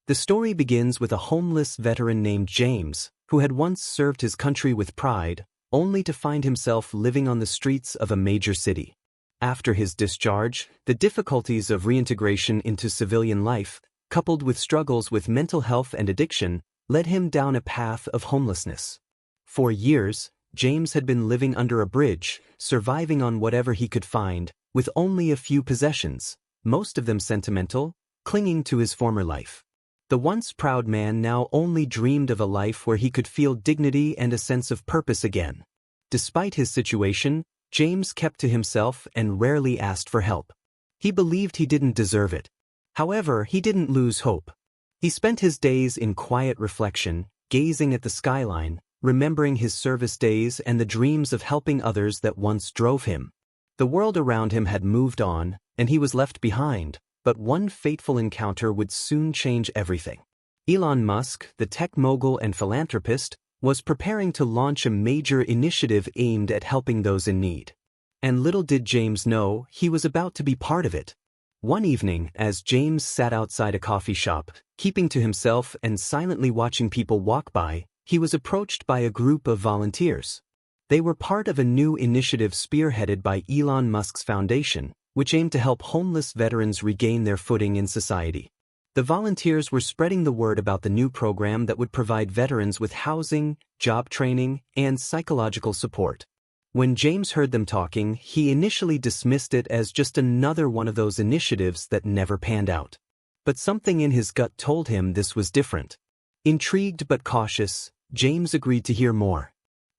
The story begins with a homeless veteran named James, who had once served his country with pride, only to find himself living on the streets of a major city. After his discharge, the difficulties of reintegration into civilian life, coupled with struggles with mental health and addiction, led him down a path of homelessness. For years, James had been living under a bridge, surviving on whatever he could find, with only a few possessions, most of them sentimental, clinging to his former life. The once proud man now only dreamed of a life where he could feel dignity and a sense of purpose again. Despite his situation, James kept to himself and rarely asked for help. He believed he didn't deserve it. However, he didn't lose hope. He spent his days in quiet reflection, gazing at the skyline, remembering his service days and the dreams of helping others that once drove him. The world around him had moved on, and he was left behind, but one fateful encounter would soon change everything. Elon Musk, the tech mogul and philanthropist, was preparing to launch a major initiative aimed at helping those in need. And little did James know, he was about to be part of it. One evening, as James sat outside a coffee shop, keeping to himself and silently watching people walk by, he was approached by a group of volunteers. They were part of a new initiative spearheaded by Elon Musk's foundation, which aimed to help homeless veterans regain their footing in society. The volunteers were spreading the word about the new program that would provide veterans with housing, job training, and psychological support. When James heard them talking, he initially dismissed it as just another one of those initiatives that never panned out. But something in his gut told him this was different. Intrigued but cautious, James agreed to hear more.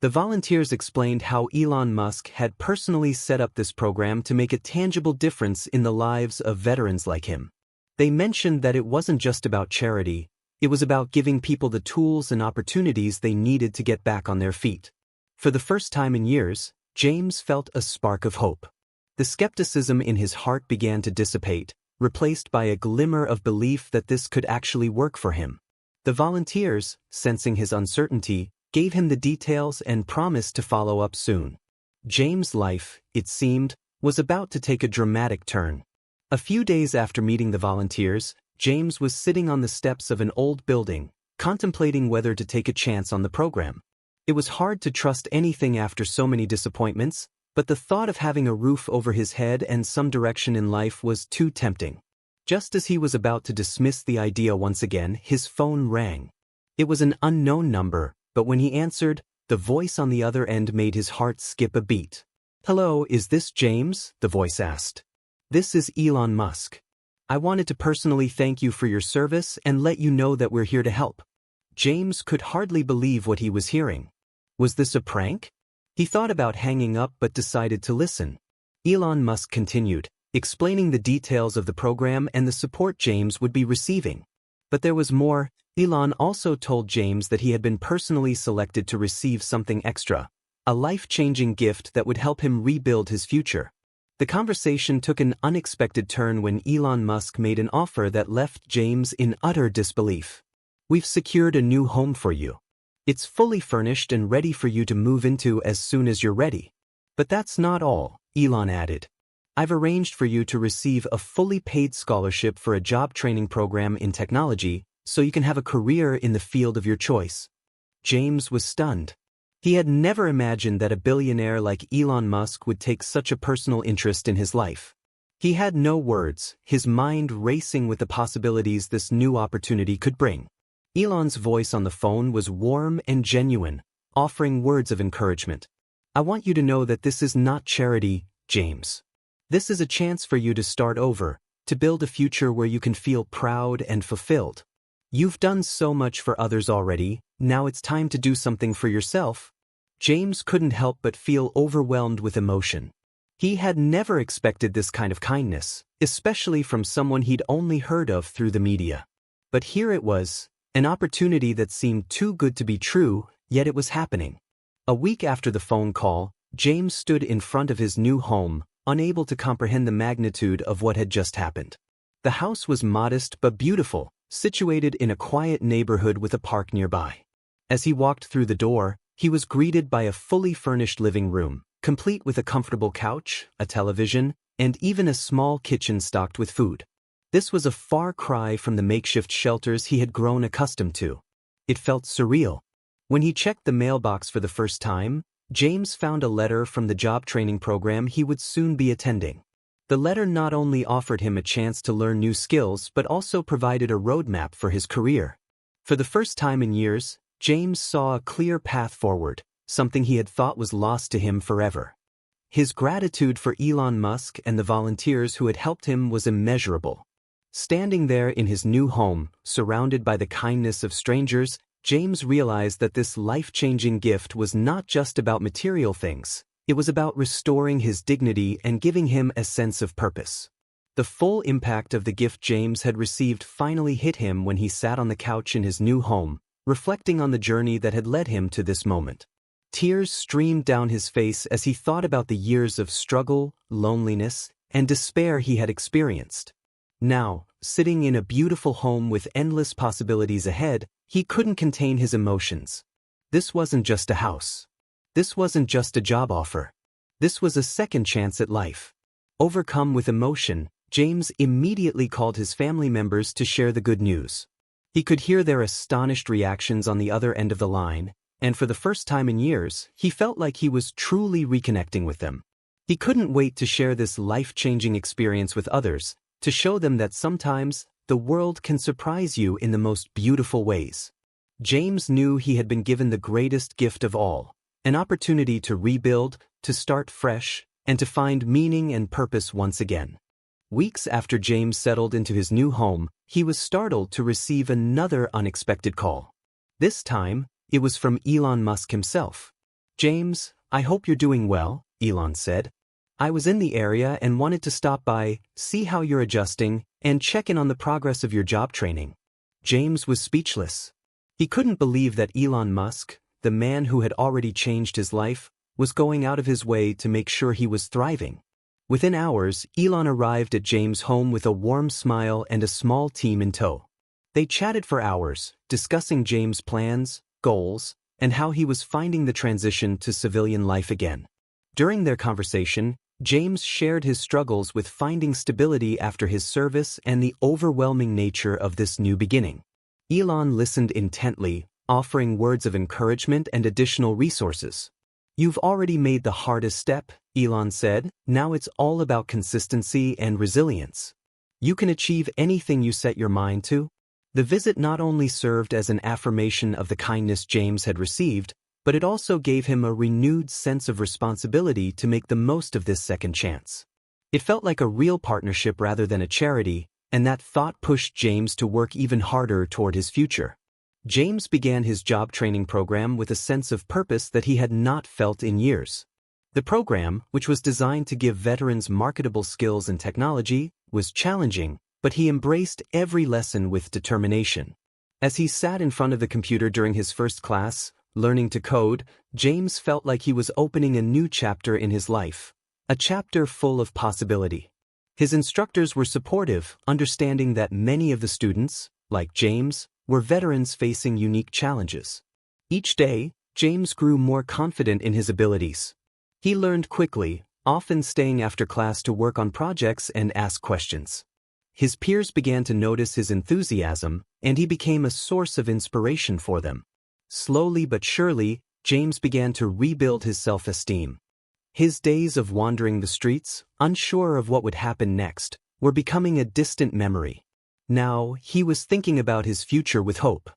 The volunteers explained how Elon Musk had personally set up this program to make a tangible difference in the lives of veterans like him. They mentioned that it wasn't just about charity, it was about giving people the tools and opportunities they needed to get back on their feet. For the first time in years, James felt a spark of hope. The skepticism in his heart began to dissipate, replaced by a glimmer of belief that this could actually work for him. The volunteers, sensing his uncertainty, gave him the details and promised to follow up soon. James' life, it seemed, was about to take a dramatic turn. A few days after meeting the volunteers, James was sitting on the steps of an old building, contemplating whether to take a chance on the program. It was hard to trust anything after so many disappointments, but the thought of having a roof over his head and some direction in life was too tempting. Just as he was about to dismiss the idea once again, his phone rang. It was an unknown number, but when he answered, the voice on the other end made his heart skip a beat. "Hello, is this James?" the voice asked. "This is Elon Musk. I wanted to personally thank you for your service and let you know that we're here to help." James could hardly believe what he was hearing. Was this a prank? He thought about hanging up but decided to listen. Elon Musk continued, explaining the details of the program and the support James would be receiving. But there was more. Elon also told James that he had been personally selected to receive something extra, a life-changing gift that would help him rebuild his future. The conversation took an unexpected turn when Elon Musk made an offer that left James in utter disbelief. "We've secured a new home for you. It's fully furnished and ready for you to move into as soon as you're ready. But that's not all," Elon added. "I've arranged for you to receive a fully paid scholarship for a job training program in technology, so you can have a career in the field of your choice." James was stunned. He had never imagined that a billionaire like Elon Musk would take such a personal interest in his life. He had no words, his mind racing with the possibilities this new opportunity could bring. Elon's voice on the phone was warm and genuine, offering words of encouragement. "I want you to know that this is not charity, James. This is a chance for you to start over, to build a future where you can feel proud and fulfilled. You've done so much for others already, now it's time to do something for yourself." James couldn't help but feel overwhelmed with emotion. He had never expected this kind of kindness, especially from someone he'd only heard of through the media. But here it was, an opportunity that seemed too good to be true, yet it was happening. A week after the phone call, James stood in front of his new home, unable to comprehend the magnitude of what had just happened. The house was modest but beautiful, situated in a quiet neighborhood with a park nearby. As he walked through the door, he was greeted by a fully furnished living room, complete with a comfortable couch, a television, and even a small kitchen stocked with food. This was a far cry from the makeshift shelters he had grown accustomed to. It felt surreal. When he checked the mailbox for the first time, James found a letter from the job training program he would soon be attending. The letter not only offered him a chance to learn new skills but also provided a roadmap for his career. For the first time in years, James saw a clear path forward, something he had thought was lost to him forever. His gratitude for Elon Musk and the volunteers who had helped him was immeasurable. Standing there in his new home, surrounded by the kindness of strangers, James realized that this life-changing gift was not just about material things. It was about restoring his dignity and giving him a sense of purpose. The full impact of the gift James had received finally hit him when he sat on the couch in his new home, reflecting on the journey that had led him to this moment. Tears streamed down his face as he thought about the years of struggle, loneliness, and despair he had experienced. Now, sitting in a beautiful home with endless possibilities ahead, he couldn't contain his emotions. This wasn't just a house. This wasn't just a job offer. This was a second chance at life. Overcome with emotion, James immediately called his family members to share the good news. He could hear their astonished reactions on the other end of the line, and for the first time in years, he felt like he was truly reconnecting with them. He couldn't wait to share this life-changing experience with others, to show them that sometimes the world can surprise you in the most beautiful ways. James knew he had been given the greatest gift of all, an opportunity to rebuild, to start fresh, and to find meaning and purpose once again. Weeks after James settled into his new home, he was startled to receive another unexpected call. This time, it was from Elon Musk himself. "James, I hope you're doing well," Elon said. "I was in the area and wanted to stop by, see how you're adjusting, and check in on the progress of your job training." James was speechless. He couldn't believe that Elon Musk, the man who had already changed his life, was going out of his way to make sure he was thriving. Within hours, Elon arrived at James' home with a warm smile and a small team in tow. They chatted for hours, discussing James' plans, goals, and how he was finding the transition to civilian life again. During their conversation, James shared his struggles with finding stability after his service and the overwhelming nature of this new beginning. Elon listened intently, offering words of encouragement and additional resources. "You've already made the hardest step," Elon said. "Now it's all about consistency and resilience. You can achieve anything you set your mind to." The visit not only served as an affirmation of the kindness James had received, but it also gave him a renewed sense of responsibility to make the most of this second chance. It felt like a real partnership rather than a charity, and that thought pushed James to work even harder toward his future. James began his job training program with a sense of purpose that he had not felt in years. The program, which was designed to give veterans marketable skills and technology, was challenging, but he embraced every lesson with determination. As he sat in front of the computer during his first class, learning to code, James felt like he was opening a new chapter in his life, a chapter full of possibility. His instructors were supportive, understanding that many of the students, like James, were veterans facing unique challenges. Each day, James grew more confident in his abilities. He learned quickly, often staying after class to work on projects and ask questions. His peers began to notice his enthusiasm, and he became a source of inspiration for them. Slowly but surely, James began to rebuild his self-esteem. His days of wandering the streets, unsure of what would happen next, were becoming a distant memory. Now, he was thinking about his future with hope.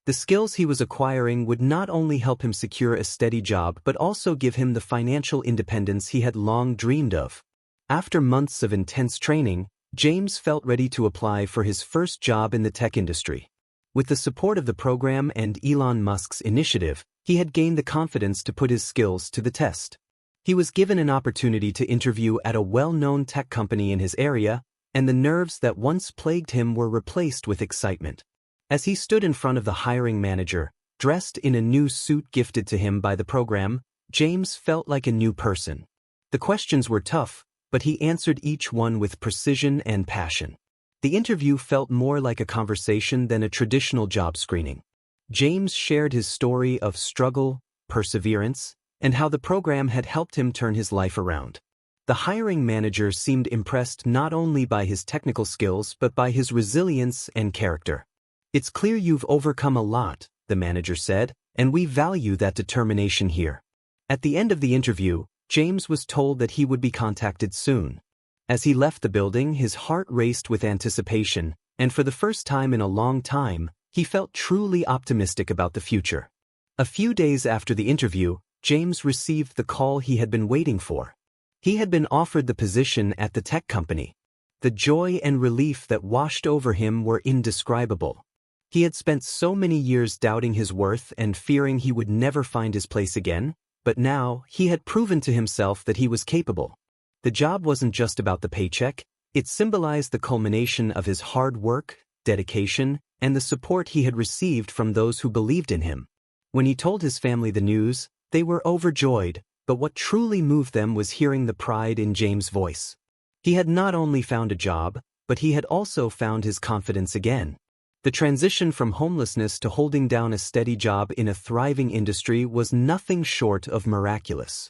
The skills he was acquiring would not only help him secure a steady job but also give him the financial independence he had long dreamed of. After months of intense training, James felt ready to apply for his first job in the tech industry. With the support of the program and Elon Musk's initiative, he had gained the confidence to put his skills to the test. He was given an opportunity to interview at a well-known tech company in his area, and the nerves that once plagued him were replaced with excitement. As he stood in front of the hiring manager, dressed in a new suit gifted to him by the program, James felt like a new person. The questions were tough, but he answered each one with precision and passion. The interview felt more like a conversation than a traditional job screening. James shared his story of struggle, perseverance, and how the program had helped him turn his life around. The hiring manager seemed impressed not only by his technical skills but by his resilience and character. "It's clear you've overcome a lot," the manager said, "and we value that determination here." At the end of the interview, James was told that he would be contacted soon. As he left the building, his heart raced with anticipation, and for the first time in a long time, he felt truly optimistic about the future. A few days after the interview, James received the call he had been waiting for. He had been offered the position at the tech company. The joy and relief that washed over him were indescribable. He had spent so many years doubting his worth and fearing he would never find his place again, but now he had proven to himself that he was capable. The job wasn't just about the paycheck, it symbolized the culmination of his hard work, dedication, and the support he had received from those who believed in him. When he told his family the news, they were overjoyed, but what truly moved them was hearing the pride in James' voice. He had not only found a job, but he had also found his confidence again. The transition from homelessness to holding down a steady job in a thriving industry was nothing short of miraculous.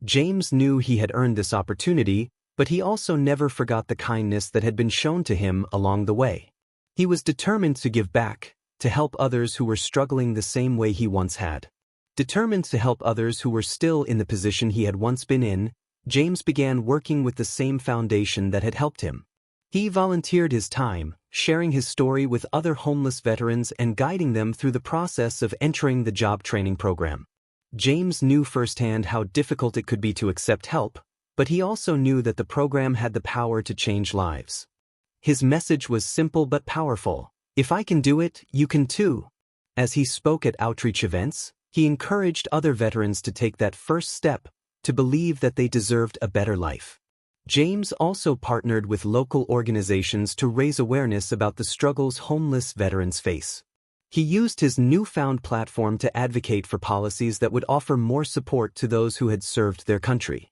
James knew he had earned this opportunity, but he also never forgot the kindness that had been shown to him along the way. He was determined to give back, to help others who were struggling the same way he once had. Determined to help others who were still in the position he had once been in, James began working with the same foundation that had helped him. He volunteered his time, sharing his story with other homeless veterans and guiding them through the process of entering the job training program. James knew firsthand how difficult it could be to accept help, but he also knew that the program had the power to change lives. His message was simple but powerful: "If I can do it, you can too." As he spoke at outreach events, he encouraged other veterans to take that first step, to believe that they deserved a better life. James also partnered with local organizations to raise awareness about the struggles homeless veterans face. He used his newfound platform to advocate for policies that would offer more support to those who had served their country.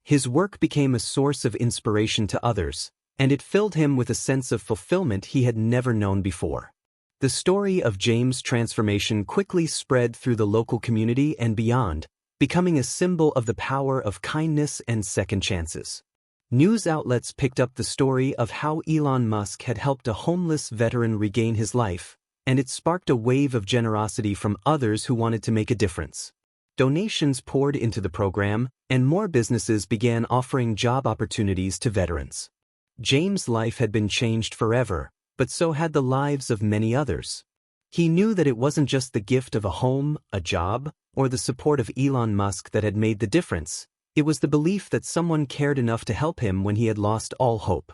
His work became a source of inspiration to others, and it filled him with a sense of fulfillment he had never known before. The story of James' transformation quickly spread through the local community and beyond, becoming a symbol of the power of kindness and second chances. News outlets picked up the story of how Elon Musk had helped a homeless veteran regain his life, and it sparked a wave of generosity from others who wanted to make a difference. Donations poured into the program, and more businesses began offering job opportunities to veterans. James' life had been changed forever, but so had the lives of many others. He knew that it wasn't just the gift of a home, a job, or the support of Elon Musk that had made the difference. It was the belief that someone cared enough to help him when he had lost all hope.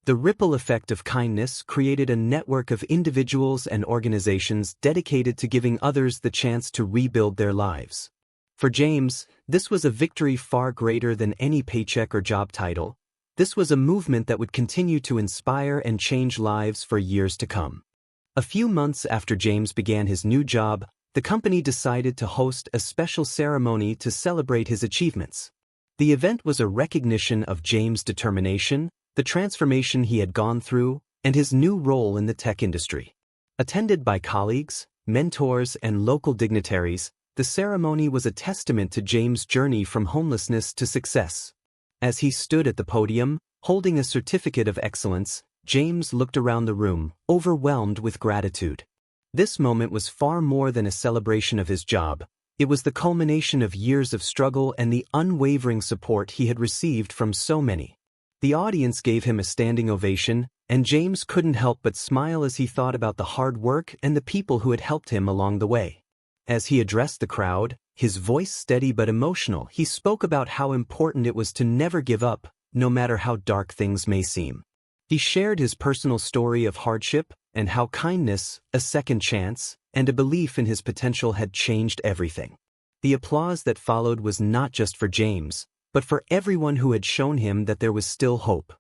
The ripple effect of kindness created a network of individuals and organizations dedicated to giving others the chance to rebuild their lives. For James, this was a victory far greater than any paycheck or job title. This was a movement that would continue to inspire and change lives for years to come. A few months after James began his new job, the company decided to host a special ceremony to celebrate his achievements. The event was a recognition of James' determination, the transformation he had gone through, and his new role in the tech industry. Attended by colleagues, mentors, and local dignitaries, the ceremony was a testament to James' journey from homelessness to success. As he stood at the podium, holding a certificate of excellence, James looked around the room, overwhelmed with gratitude. This moment was far more than a celebration of his job. It was the culmination of years of struggle and the unwavering support he had received from so many. The audience gave him a standing ovation, and James couldn't help but smile as he thought about the hard work and the people who had helped him along the way. As he addressed the crowd, his voice steady but emotional, he spoke about how important it was to never give up, no matter how dark things may seem. He shared his personal story of hardship and how kindness, a second chance, and a belief in his potential had changed everything. The applause that followed was not just for James, but for everyone who had shown him that there was still hope.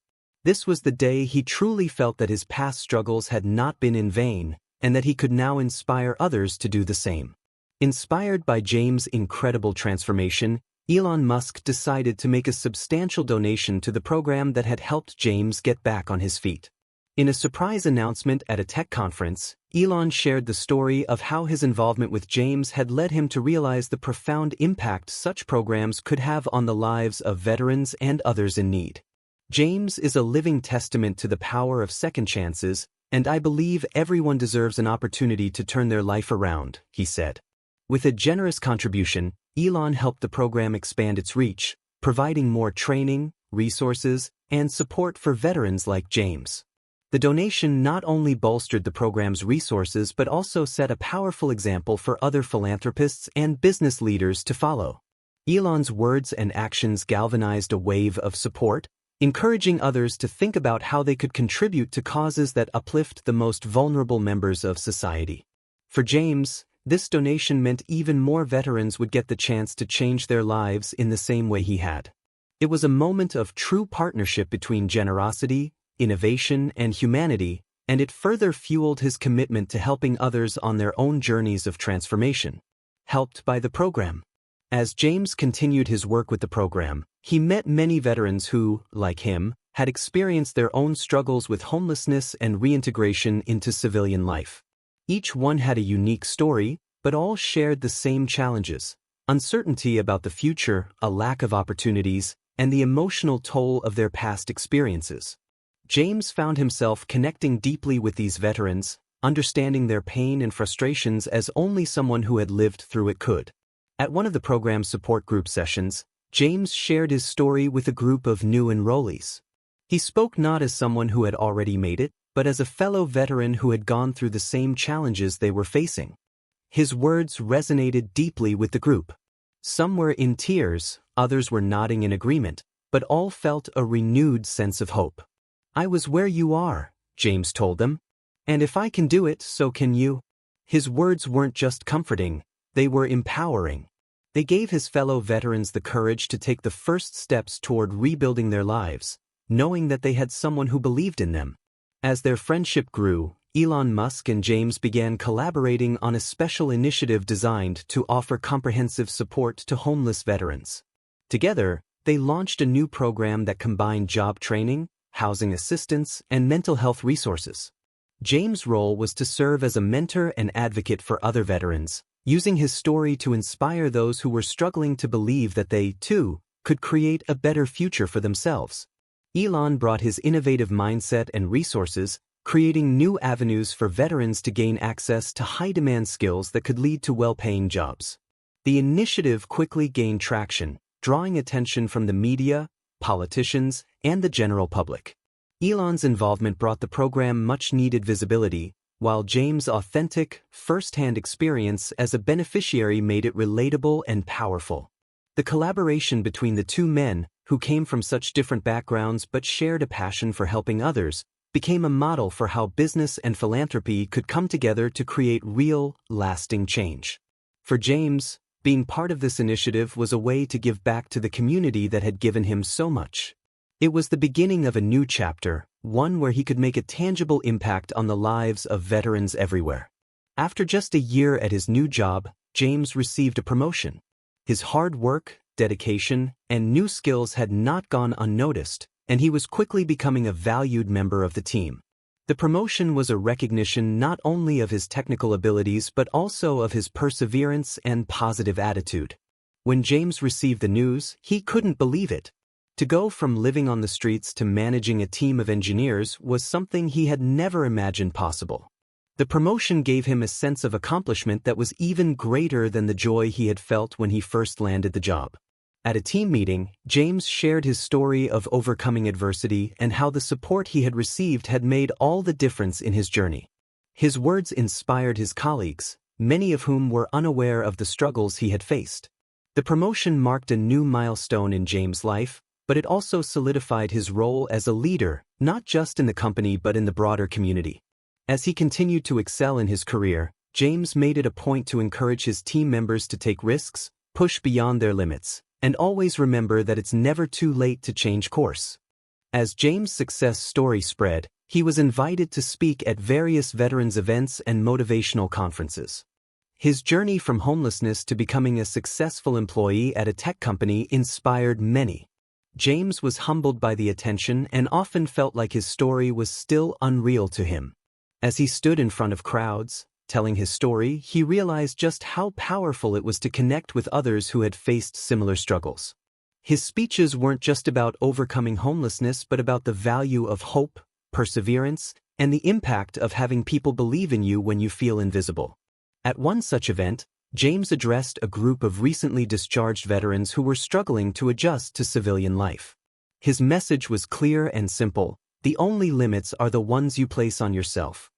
This was the day he truly felt that his past struggles had not been in vain, and that he could now inspire others to do the same. Inspired by James' incredible transformation, Elon Musk decided to make a substantial donation to the program that had helped James get back on his feet. In a surprise announcement at a tech conference, Elon shared the story of how his involvement with James had led him to realize the profound impact such programs could have on the lives of veterans and others in need. James is a living testament to the power of second chances, and I believe everyone deserves an opportunity to turn their life around, he said. With a generous contribution, Elon helped the program expand its reach, providing more training, resources, and support for veterans like James. The donation not only bolstered the program's resources but also set a powerful example for other philanthropists and business leaders to follow. Elon's words and actions galvanized a wave of support, encouraging others to think about how they could contribute to causes that uplift the most vulnerable members of society. For James, this donation meant even more veterans would get the chance to change their lives in the same way he had. It was a moment of true partnership between generosity, innovation, and humanity, and it further fueled his commitment to helping others on their own journeys of transformation. Helped by the program. As James continued his work with the program, he met many veterans who, like him, had experienced their own struggles with homelessness and reintegration into civilian life. Each one had a unique story, but all shared the same challenges: uncertainty about the future, a lack of opportunities, and the emotional toll of their past experiences. James found himself connecting deeply with these veterans, understanding their pain and frustrations as only someone who had lived through it could. At one of the program's support group sessions, James shared his story with a group of new enrollees. He spoke not as someone who had already made it, but as a fellow veteran who had gone through the same challenges they were facing. His words resonated deeply with the group. Some were in tears, others were nodding in agreement, but all felt a renewed sense of hope. "I was where you are," James told them. "And if I can do it, so can you." His words weren't just comforting, they were empowering. They gave his fellow veterans the courage to take the first steps toward rebuilding their lives, knowing that they had someone who believed in them. As their friendship grew, Elon Musk and James began collaborating on a special initiative designed to offer comprehensive support to homeless veterans. Together, they launched a new program that combined job training, housing assistance, and mental health resources. James' role was to serve as a mentor and advocate for other veterans, using his story to inspire those who were struggling to believe that they, too, could create a better future for themselves. Elon brought his innovative mindset and resources, creating new avenues for veterans to gain access to high-demand skills that could lead to well-paying jobs. The initiative quickly gained traction, drawing attention from the media, politicians, and the general public. Elon's involvement brought the program much-needed visibility, while James' authentic, first-hand experience as a beneficiary made it relatable and powerful. The collaboration between the two men, who came from such different backgrounds but shared a passion for helping others, became a model for how business and philanthropy could come together to create real, lasting change. For James, being part of this initiative was a way to give back to the community that had given him so much. It was the beginning of a new chapter, one where he could make a tangible impact on the lives of veterans everywhere. After just a year at his new job, James received a promotion. His hard work, dedication, and new skills had not gone unnoticed, and he was quickly becoming a valued member of the team. The promotion was a recognition not only of his technical abilities but also of his perseverance and positive attitude. When James received the news, he couldn't believe it. To go from living on the streets to managing a team of engineers was something he had never imagined possible. The promotion gave him a sense of accomplishment that was even greater than the joy he had felt when he first landed the job. At a team meeting, James shared his story of overcoming adversity and how the support he had received had made all the difference in his journey. His words inspired his colleagues, many of whom were unaware of the struggles he had faced. The promotion marked a new milestone in James' life, but it also solidified his role as a leader, not just in the company but in the broader community. As he continued to excel in his career, James made it a point to encourage his team members to take risks, push beyond their limits, and always remember that it's never too late to change course. As James' success story spread, he was invited to speak at various veterans events and motivational conferences. His journey from homelessness to becoming a successful employee at a tech company inspired many. James was humbled by the attention and often felt like his story was still unreal to him. As he stood in front of crowds, telling his story, he realized just how powerful it was to connect with others who had faced similar struggles. His speeches weren't just about overcoming homelessness but about the value of hope, perseverance, and the impact of having people believe in you when you feel invisible. At one such event, James addressed a group of recently discharged veterans who were struggling to adjust to civilian life. His message was clear and simple: the only limits are the ones you place on yourself.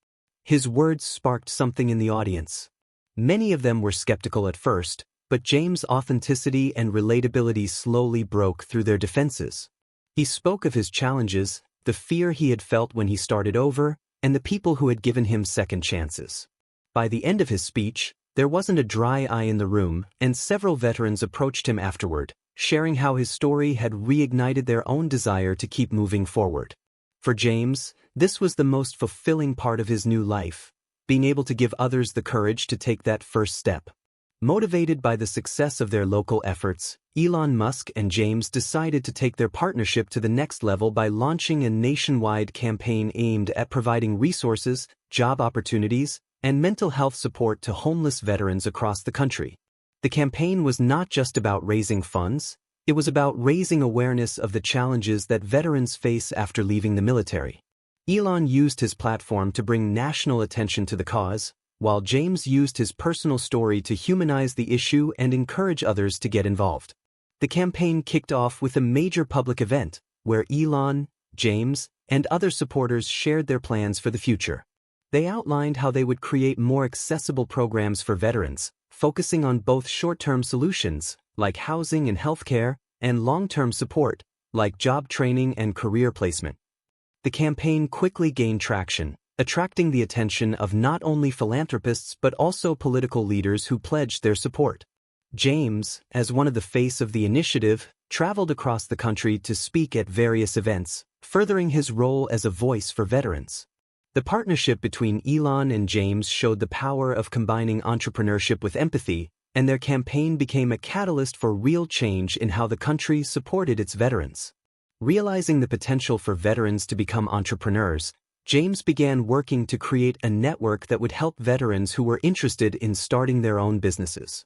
His words sparked something in the audience. Many of them were skeptical at first, but James' authenticity and relatability slowly broke through their defenses. He spoke of his challenges, the fear he had felt when he started over, and the people who had given him second chances. By the end of his speech, there wasn't a dry eye in the room, and several veterans approached him afterward, sharing how his story had reignited their own desire to keep moving forward. For James, this was the most fulfilling part of his new life, being able to give others the courage to take that first step. Motivated by the success of their local efforts, Elon Musk and James decided to take their partnership to the next level by launching a nationwide campaign aimed at providing resources, job opportunities, and mental health support to homeless veterans across the country. The campaign was not just about raising funds, it was about raising awareness of the challenges that veterans face after leaving the military. Elon used his platform to bring national attention to the cause, while James used his personal story to humanize the issue and encourage others to get involved. The campaign kicked off with a major public event, where Elon, James, and other supporters shared their plans for the future. They outlined how they would create more accessible programs for veterans, focusing on both short-term solutions, like housing and healthcare, and long-term support, like job training and career placement. The campaign quickly gained traction, attracting the attention of not only philanthropists but also political leaders who pledged their support. James, as one of the face of the initiative, traveled across the country to speak at various events, furthering his role as a voice for veterans. The partnership between Elon and James showed the power of combining entrepreneurship with empathy, and their campaign became a catalyst for real change in how the country supported its veterans. Realizing the potential for veterans to become entrepreneurs, James began working to create a network that would help veterans who were interested in starting their own businesses.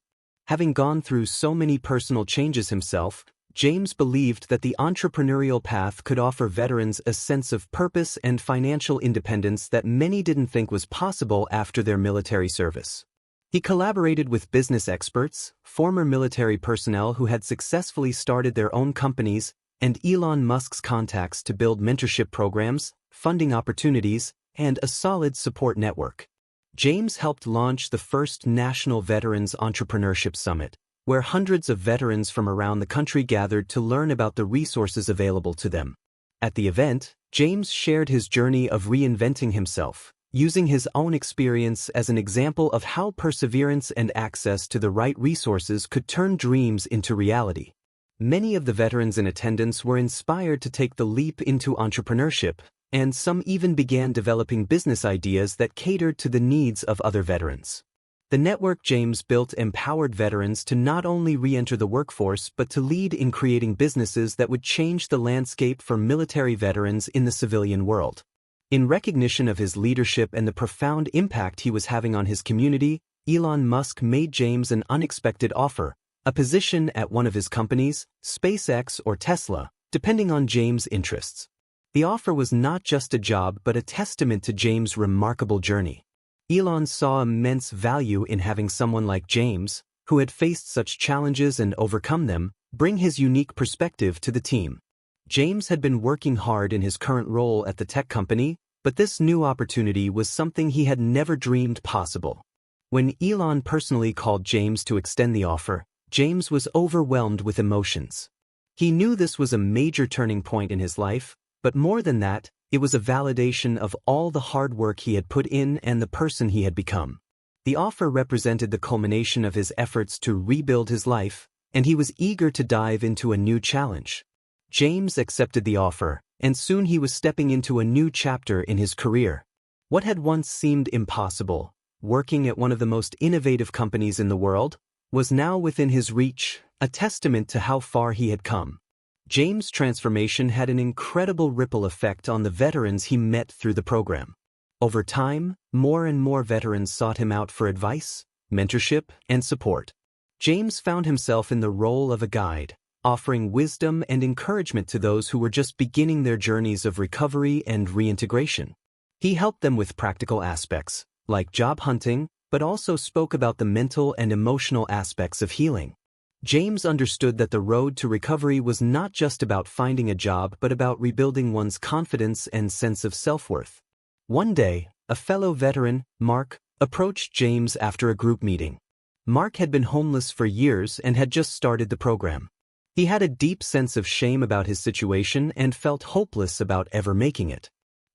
Having gone through so many personal changes himself, James believed that the entrepreneurial path could offer veterans a sense of purpose and financial independence that many didn't think was possible after their military service. He collaborated with business experts, former military personnel who had successfully started their own companies, and Elon Musk's contacts to build mentorship programs, funding opportunities, and a solid support network. James helped launch the first National Veterans Entrepreneurship Summit, where hundreds of veterans from around the country gathered to learn about the resources available to them. At the event, James shared his journey of reinventing himself, using his own experience as an example of how perseverance and access to the right resources could turn dreams into reality. Many of the veterans in attendance were inspired to take the leap into entrepreneurship, and some even began developing business ideas that catered to the needs of other veterans. The network James built empowered veterans to not only re-enter the workforce but to lead in creating businesses that would change the landscape for military veterans in the civilian world. In recognition of his leadership and the profound impact he was having on his community, Elon Musk made James an unexpected offer, a position at one of his companies, SpaceX or Tesla, depending on James' interests. The offer was not just a job but a testament to James' remarkable journey. Elon saw immense value in having someone like James, who had faced such challenges and overcome them, bring his unique perspective to the team. James had been working hard in his current role at the tech company, but this new opportunity was something he had never dreamed possible. When Elon personally called James to extend the offer, James was overwhelmed with emotions. He knew this was a major turning point in his life, but more than that, it was a validation of all the hard work he had put in and the person he had become. The offer represented the culmination of his efforts to rebuild his life, and he was eager to dive into a new challenge. James accepted the offer, and soon he was stepping into a new chapter in his career. What had once seemed impossible, working at one of the most innovative companies in the world, was now within his reach, a testament to how far he had come. James' transformation had an incredible ripple effect on the veterans he met through the program. Over time, more and more veterans sought him out for advice, mentorship, and support. James found himself in the role of a guide, offering wisdom and encouragement to those who were just beginning their journeys of recovery and reintegration. He helped them with practical aspects, like job hunting, but also spoke about the mental and emotional aspects of healing. James understood that the road to recovery was not just about finding a job but about rebuilding one's confidence and sense of self-worth. One day, a fellow veteran, Mark, approached James after a group meeting. Mark had been homeless for years and had just started the program. He had a deep sense of shame about his situation and felt hopeless about ever making it.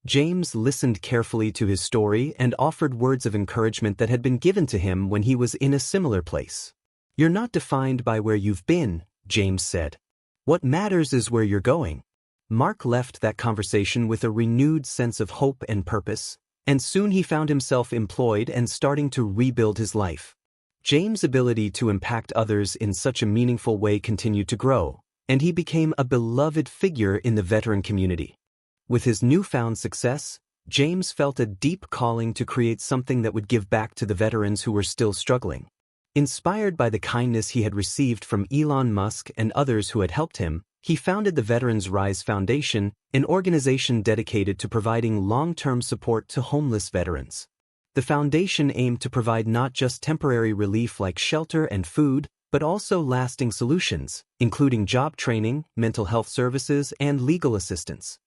James listened carefully to his story and offered words of encouragement that had been given to him when he was in a similar place. "You're not defined by where you've been," James said. "What matters is where you're going." Mark left that conversation with a renewed sense of hope and purpose, and soon he found himself employed and starting to rebuild his life. James' ability to impact others in such a meaningful way continued to grow, and he became a beloved figure in the veteran community. With his newfound success, James felt a deep calling to create something that would give back to the veterans who were still struggling. Inspired by the kindness he had received from Elon Musk and others who had helped him, he founded the Veterans Rise Foundation, an organization dedicated to providing long-term support to homeless veterans. The foundation aimed to provide not just temporary relief like shelter and food, but also lasting solutions, including job training, mental health services, and legal assistance.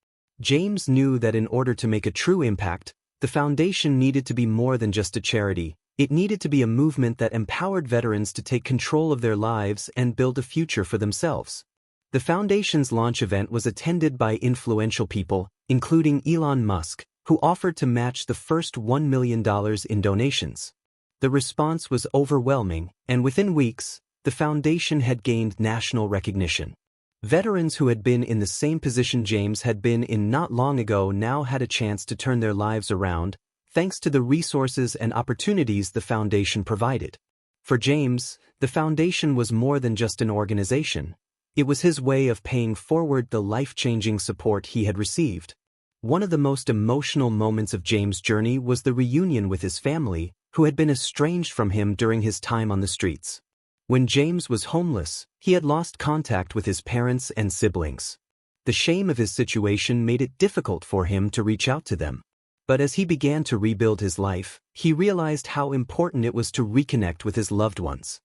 James knew that in order to make a true impact, the foundation needed to be more than just a charity. It needed to be a movement that empowered veterans to take control of their lives and build a future for themselves. The foundation's launch event was attended by influential people, including Elon Musk, who offered to match the first $1 million in donations. The response was overwhelming, and within weeks, the foundation had gained national recognition. Veterans who had been in the same position James had been in not long ago now had a chance to turn their lives around, thanks to the resources and opportunities the foundation provided. For James, the foundation was more than just an organization. It was his way of paying forward the life-changing support he had received. One of the most emotional moments of James' journey was the reunion with his family, who had been estranged from him during his time on the streets. When James was homeless, he had lost contact with his parents and siblings. The shame of his situation made it difficult for him to reach out to them. But as he began to rebuild his life, he realized how important it was to reconnect with his loved ones.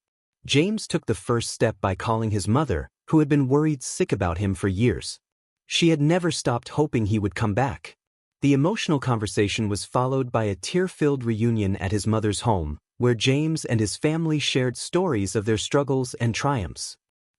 James took the first step by calling his mother, who had been worried sick about him for years. She had never stopped hoping he would come back. The emotional conversation was followed by a tear-filled reunion at his mother's home, where James and his family shared stories of their struggles and triumphs.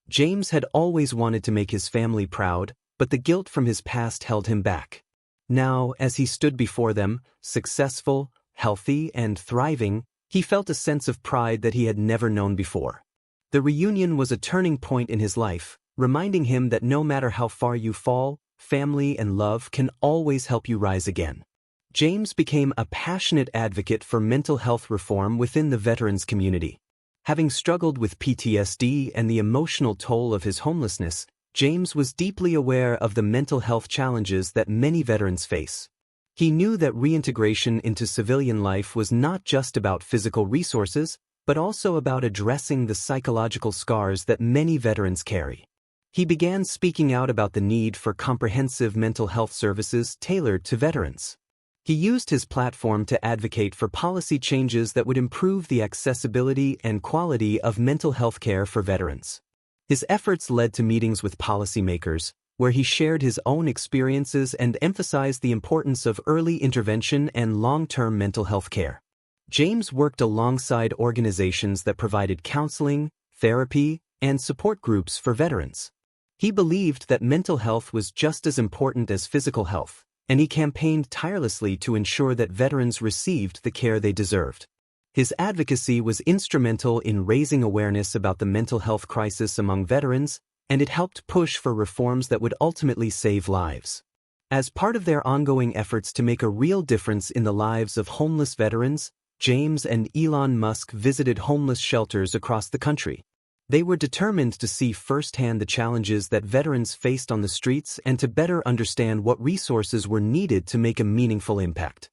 James had always wanted to make his family proud, but the guilt from his past held him back. Now, as he stood before them, successful, healthy, and thriving, he felt a sense of pride that he had never known before. The reunion was a turning point in his life, reminding him that no matter how far you fall, family and love can always help you rise again. James became a passionate advocate for mental health reform within the veterans community. Having struggled with PTSD and the emotional toll of his homelessness, James was deeply aware of the mental health challenges that many veterans face. He knew that reintegration into civilian life was not just about physical resources, but also about addressing the psychological scars that many veterans carry. He began speaking out about the need for comprehensive mental health services tailored to veterans. He used his platform to advocate for policy changes that would improve the accessibility and quality of mental health care for veterans. His efforts led to meetings with policymakers, where he shared his own experiences and emphasized the importance of early intervention and long-term mental health care. James worked alongside organizations that provided counseling, therapy, and support groups for veterans. He believed that mental health was just as important as physical health, and he campaigned tirelessly to ensure that veterans received the care they deserved. His advocacy was instrumental in raising awareness about the mental health crisis among veterans, and it helped push for reforms that would ultimately save lives. As part of their ongoing efforts to make a real difference in the lives of homeless veterans, James and Elon Musk visited homeless shelters across the country. They were determined to see firsthand the challenges that veterans faced on the streets and to better understand what resources were needed to make a meaningful impact.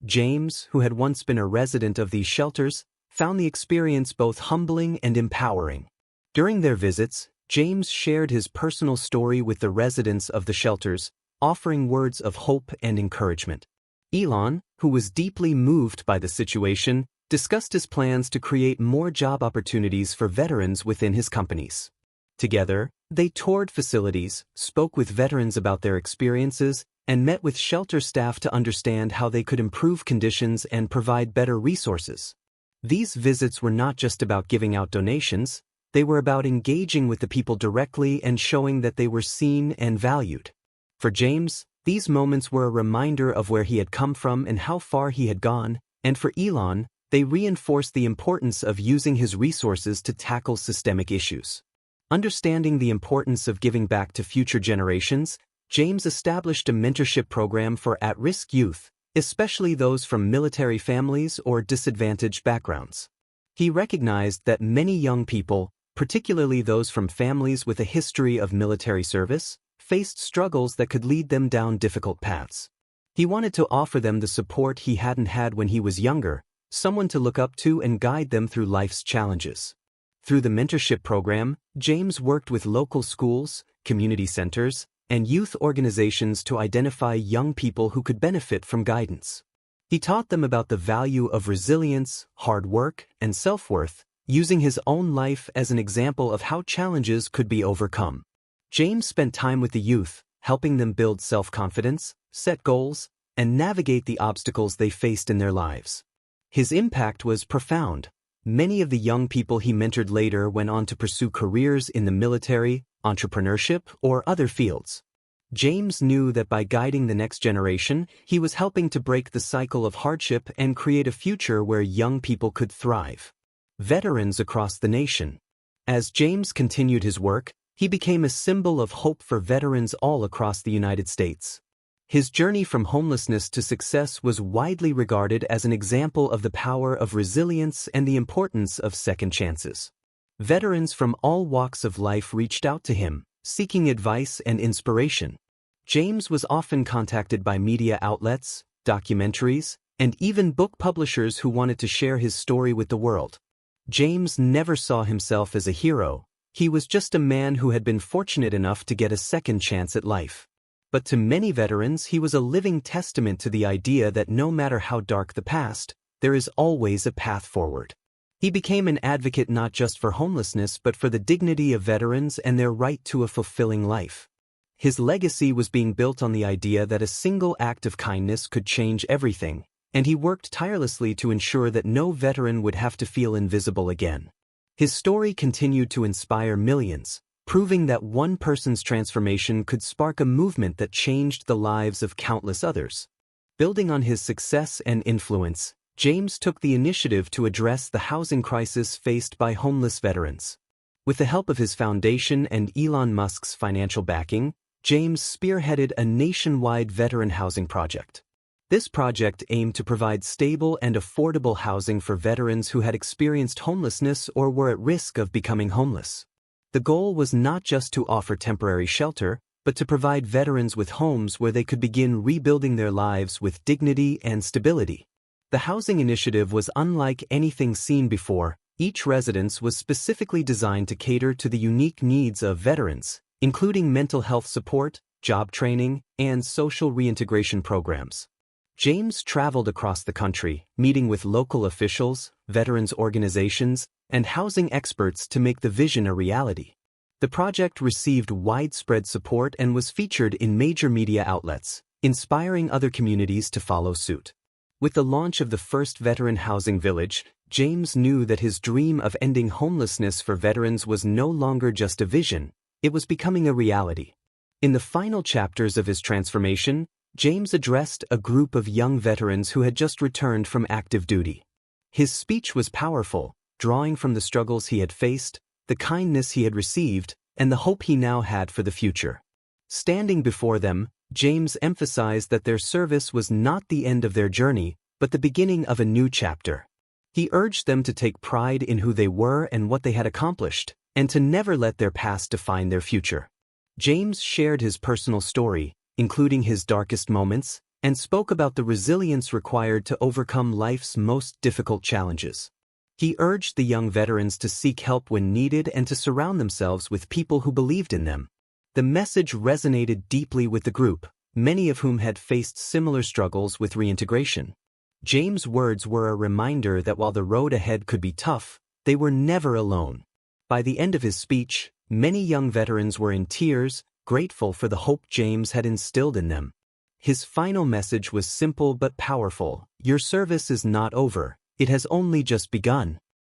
James, who had once been a resident of these shelters, found the experience both humbling and empowering. During their visits, James shared his personal story with the residents of the shelters, offering words of hope and encouragement. Elon, who was deeply moved by the situation, discussed his plans to create more job opportunities for veterans within his companies. Together, they toured facilities, spoke with veterans about their experiences, and met with shelter staff to understand how they could improve conditions and provide better resources. These visits were not just about giving out donations, they were about engaging with the people directly and showing that they were seen and valued. For James, these moments were a reminder of where he had come from and how far he had gone, and for Elon, they reinforced the importance of using his resources to tackle systemic issues. Understanding the importance of giving back to future generations, James established a mentorship program for at-risk youth, especially those from military families or disadvantaged backgrounds. He recognized that many young people, particularly those from families with a history of military service, faced struggles that could lead them down difficult paths. He wanted to offer them the support he hadn't had when he was younger, someone to look up to and guide them through life's challenges. Through the mentorship program, James worked with local schools, community centers, and youth organizations to identify young people who could benefit from guidance. He taught them about the value of resilience, hard work, and self-worth, using his own life as an example of how challenges could be overcome. James spent time with the youth, helping them build self-confidence, set goals, and navigate the obstacles they faced in their lives. His impact was profound. Many of the young people he mentored later went on to pursue careers in the military, entrepreneurship, or other fields. James knew that by guiding the next generation, he was helping to break the cycle of hardship and create a future where young people could thrive. Veterans across the nation. As James continued his work, he became a symbol of hope for veterans all across the United States. His journey from homelessness to success was widely regarded as an example of the power of resilience and the importance of second chances. Veterans from all walks of life reached out to him, seeking advice and inspiration. James was often contacted by media outlets, documentaries, and even book publishers who wanted to share his story with the world. James never saw himself as a hero. He was just a man who had been fortunate enough to get a second chance at life. But to many veterans, he was a living testament to the idea that no matter how dark the past, there is always a path forward. He became an advocate not just for homelessness but for the dignity of veterans and their right to a fulfilling life. His legacy was being built on the idea that a single act of kindness could change everything, and he worked tirelessly to ensure that no veteran would have to feel invisible again. His story continued to inspire millions, proving that one person's transformation could spark a movement that changed the lives of countless others. Building on his success and influence, James took the initiative to address the housing crisis faced by homeless veterans. With the help of his foundation and Elon Musk's financial backing, James spearheaded a nationwide veteran housing project. This project aimed to provide stable and affordable housing for veterans who had experienced homelessness or were at risk of becoming homeless. The goal was not just to offer temporary shelter, but to provide veterans with homes where they could begin rebuilding their lives with dignity and stability. The housing initiative was unlike anything seen before. Each residence was specifically designed to cater to the unique needs of veterans, including mental health support, job training, and social reintegration programs. James traveled across the country, meeting with local officials, veterans organizations, and housing experts to make the vision a reality. The project received widespread support and was featured in major media outlets, inspiring other communities to follow suit. With the launch of the first veteran housing village, James knew that his dream of ending homelessness for veterans was no longer just a vision, it was becoming a reality. In the final chapters of his transformation, James addressed a group of young veterans who had just returned from active duty. His speech was powerful, drawing from the struggles he had faced, the kindness he had received, and the hope he now had for the future. Standing before them, James emphasized that their service was not the end of their journey, but the beginning of a new chapter. He urged them to take pride in who they were and what they had accomplished, and to never let their past define their future. James shared his personal story, including his darkest moments, and spoke about the resilience required to overcome life's most difficult challenges. He urged the young veterans to seek help when needed and to surround themselves with people who believed in them. The message resonated deeply with the group, many of whom had faced similar struggles with reintegration. James' words were a reminder that while the road ahead could be tough, they were never alone. By the end of his speech, many young veterans were in tears, grateful for the hope James had instilled in them. His final message was simple but powerful: your service is not over, it has only just begun.